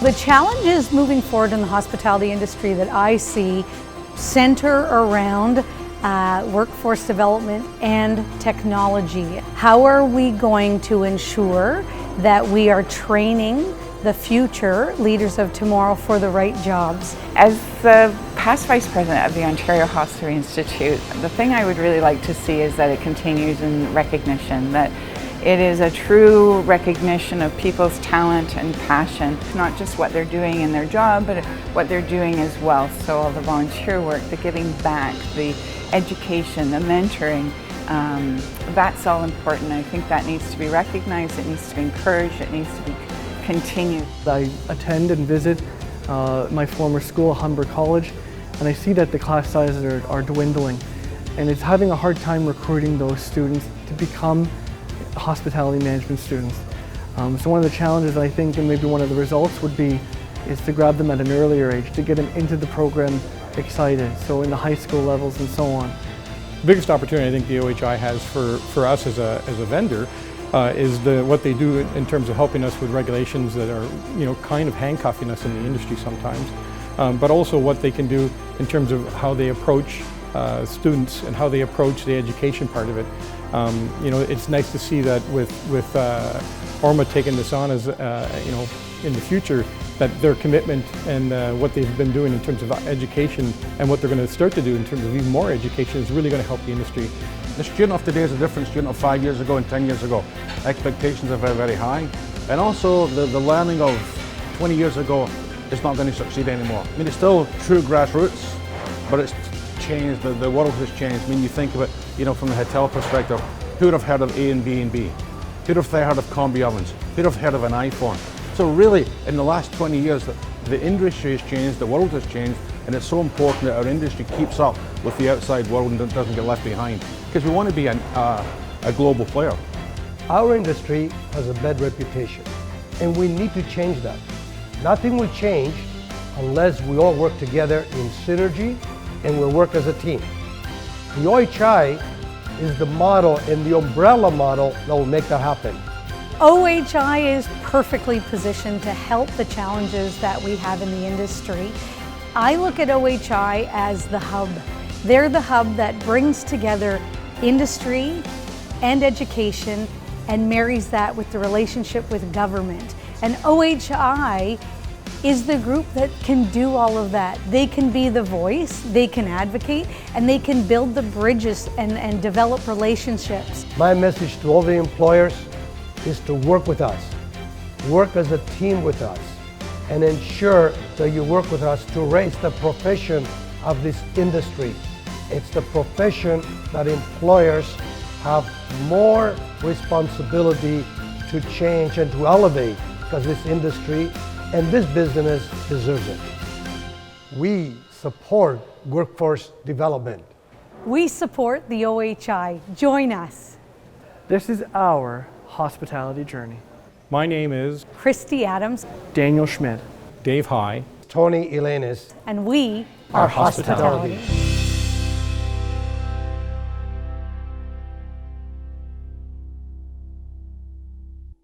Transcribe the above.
The challenges moving forward in the hospitality industry that I see center around workforce development and technology. How are we going to ensure that we are training the future leaders of tomorrow for the right jobs? As the past Vice President of the Ontario Hospitality Institute, the thing I would really like to see is that it continues in recognition, that it is a true recognition of people's talent and passion, not just what they're doing in their job, but what they're doing as well. So all the volunteer work, the giving back, the education, the mentoring, that's all important. I think that needs to be recognized, it needs to be encouraged, it needs to be continued. I attend and visit my former school, Humber College, and I see that the class sizes are dwindling, and it's having a hard time recruiting those students to become hospitality management students. So one of the challenges, I think, and maybe one of the results would be, is to grab them at an earlier age, to get them into the program excited, so in the high school levels and so on. The biggest opportunity I think the OHI has for us as a vendor is what they do in terms of helping us with regulations that are kind of handcuffing us in the industry sometimes, but also what they can do in terms of how they approach students and how they approach the education part of it. It's nice to see that with ORMA taking this on as in the future, that their commitment and what they've been doing in terms of education and what they're going to start to do in terms of even more education is really going to help the industry. The student of today is a different student of 5 years ago and 10 years ago. Expectations are very, very high. And also the learning of 20 years ago is not going to succeed anymore. I mean, it's still true grassroots, but it's changed, the world has changed. I mean, you think of it, from the hotel perspective, who would have heard of A and B and B? Who'd have heard of combi ovens? Who'd have heard of an iPhone? So really, in the last 20 years, the industry has changed, the world has changed, and it's so important that our industry keeps up with the outside world and doesn't get left behind, because we want to be a global player. Our industry has a bad reputation, and we need to change that. Nothing will change unless we all work together in synergy and we work as a team. The OHI is the model and the umbrella model that will make that happen. OHI is perfectly positioned to help the challenges that we have in the industry. I look at OHI as the hub. They're the hub that brings together industry and education and marries that with the relationship with government. And OHI is the group that can do all of that. They can be the voice, they can advocate, and they can build the bridges and develop relationships. My message to all the employers is to work with us, work as a team with us, and ensure that you work with us to raise the profession of this industry. It's the profession that employers have more responsibility to change and to elevate, because this industry and this business deserves it. We support workforce development. We support the OHI. Join us. This is our hospitality journey. My name is Christy Adams. Daniel Schmidt. Dave High. Tony Elenis. And we are hospitality.